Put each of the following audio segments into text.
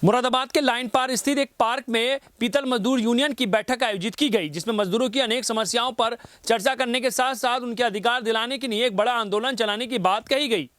मुरादाबाद के लाइन पार स्थित एक पार्क में पीतल मजदूर यूनियन की बैठक आयोजित की गई, जिसमें मजदूरों की अनेक समस्याओं पर चर्चा करने के साथ साथ उनके अधिकार दिलाने के लिए एक बड़ा आंदोलन चलाने की बात कही गई।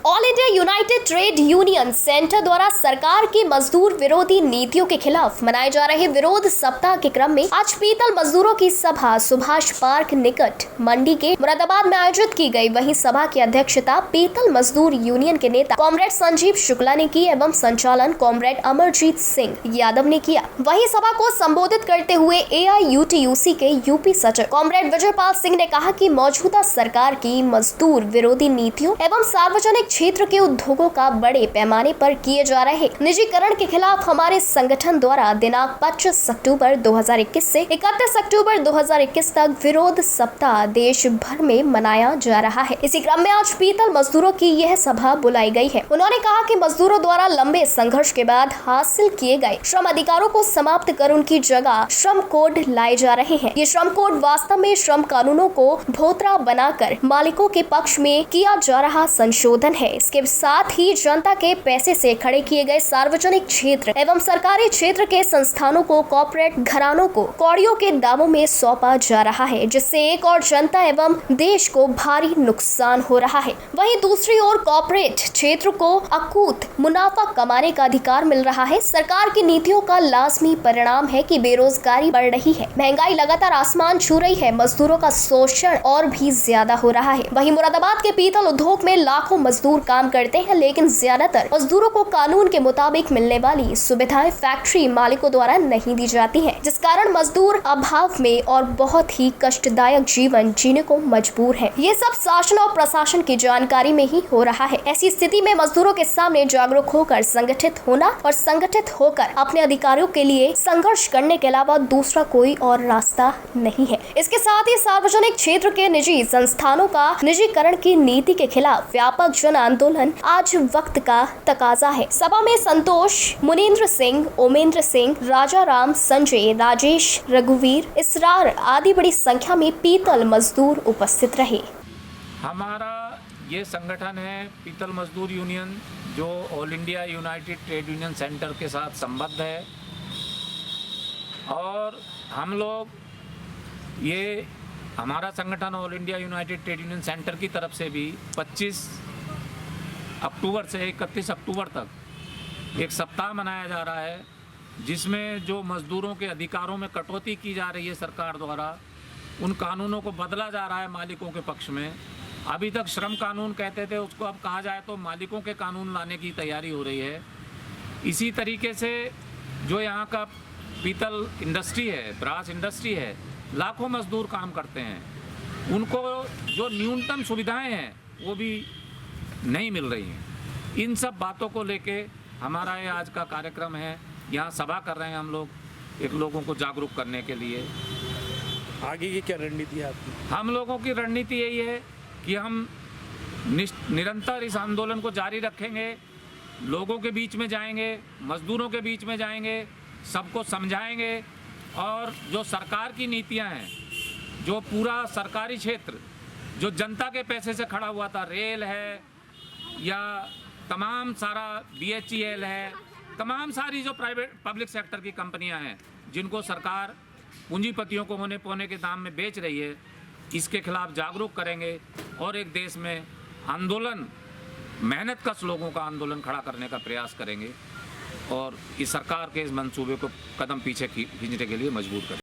All India United trade union centre द्वारा सरकार की मजदूर विरोधी नीतियों के खिलाफ मनाए जा रहे विरोध सप्ताह के क्रम में आज पीतल मजदूरों की सभा सुभाष पार्क निकट मंडी के मुरादाबाद में आयोजित की गई। वहीं सभा की अध्यक्षता पीतल मजदूर यूनियन के नेता कॉमरेड संजीव शुक्ला ने की एवं संचालन कॉमरेड अमरजीत सिंह यादव ने किया। वहीं सभा को संबोधित करते हुए AIUTUC के यूपी सचिव कॉमरेड विजयपाल सिंह ने कहा कि मौजूदा सरकार की मजदूर विरोधी नीतियों एवं सार्वजनिक क्षेत्र के उद्योगों का बड़े पैमाने पर किए जा रहे निजीकरण के खिलाफ हमारे संगठन द्वारा दिनांक 25 अक्टूबर 2021 से 31 अक्टूबर 2021 तक विरोध सप्ताह देश भर में मनाया जा रहा है। इसी क्रम में आज पीतल मजदूरों की यह सभा बुलाई गई है। उन्होंने कहा कि मजदूरों द्वारा लंबे संघर्ष के बाद हासिल किए गए श्रम अधिकारों को समाप्त कर उनकी जगह श्रम कोड लाए जा रहे हैं। ये श्रम कोड वास्तव में श्रम कानूनों को भोतरा बनाकर मालिकों के पक्ष में किया जा रहा संशोधन है। इसके साथ ही जनता के पैसे से खड़े किए गए सार्वजनिक क्षेत्र एवं सरकारी क्षेत्र के संस्थानों को कॉर्पोरेट घरानों को कौड़ियों के दामों में सौंपा जा रहा है, जिससे एक और जनता एवं देश को भारी नुकसान हो रहा है। वहीं दूसरी ओर कॉर्पोरेट क्षेत्र को अकूत मुनाफा कमाने का अधिकार मिल रहा है। सरकार की नीतियों का लाजमी परिणाम है कि बेरोजगारी बढ़ रही है, महंगाई लगातार आसमान छू रही है, मजदूरों का शोषण और भी ज्यादा हो रहा है। वहीं मुरादाबाद के पीतल उद्योग में लाखों मजदूर काम करते हैं, लेकिन ज्यादातर मजदूरों को कानून के मुताबिक मिलने वाली सुविधाएं फैक्ट्री मालिकों द्वारा नहीं दी जाती हैं, जिस कारण मजदूर अभाव में और बहुत ही कष्टदायक जीवन जीने को मजबूर है। ये सब शासन और प्रशासन की जानकारी में ही हो रहा है। ऐसी स्थिति में मजदूरों के सामने जागरूक होकर संगठित होना और संगठित होकर अपने अधिकारों के लिए संघर्ष करने के अलावा दूसरा कोई और रास्ता नहीं है। इसके साथ ही सार्वजनिक क्षेत्र के निजी संस्थानों का निजीकरण की नीति के खिलाफ व्यापक जन आंदोलन आज वक्त का तकाजा है। सभा में संतोष, मुनीन्द्र सिंह, ओमेंद्र सिंह, राजा राम, संजय, राजेश, रघुवीर, इसरार आदि बड़ी संख्या में पीतल मजदूर उपस्थित रहे। हमारा ये संगठन है पीतल मजदूर यूनियन, जो all India United trade union centre के साथ संबद्ध है। और हम लोग ये हमारा संगठन all India United trade union centre की तरफ से भी 25 अक्टूबर से 31 अक्टूबर तक एक सप्ताह मनाया जा रहा है, जिसमें जो मजदूरों के अधिकारों में कटौती की जा रही है सरकार द्वारा, उन कानूनों को बदला जा रहा है मालिकों के पक्ष में। अभी तक श्रम कानून कहते थे, उसको अब कहा जाए तो मालिकों के कानून लाने की तैयारी हो रही है। इसी तरीके से जो यहाँ का पीतल इंडस्ट्री है, ब्रास इंडस्ट्री है, लाखों मजदूर काम करते हैं, उनको जो न्यूनतम सुविधाएं हैं वो भी नहीं मिल रही हैं। इन सब बातों को लेके हमारा ये आज का कार्यक्रम है। यहाँ सभा कर रहे हैं हम लोग, एक लोगों को जागरूक करने के लिए। आगे की क्या रणनीति है आपकी? हम लोगों की रणनीति यही है कि हम निरंतर इस आंदोलन को जारी रखेंगे, लोगों के बीच में जाएंगे, मजदूरों के बीच में जाएंगे, सबको समझाएंगे। और जो सरकार की नीतियां हैं, जो पूरा सरकारी क्षेत्र जो जनता के पैसे से खड़ा हुआ था, रेल है या तमाम सारा BHEL है, तमाम सारी जो प्राइवेट पब्लिक सेक्टर की कंपनियां हैं, जिनको सरकार पूंजीपतियों को होने पौने के दाम में बेच रही है, इसके खिलाफ जागरूक करेंगे और एक देश में आंदोलन, मेहनत कश लोगों का आंदोलन खड़ा करने का प्रयास करेंगे और इस सरकार के इस मंसूबे को कदम पीछे खींचने के लिए मजबूर करेंगे।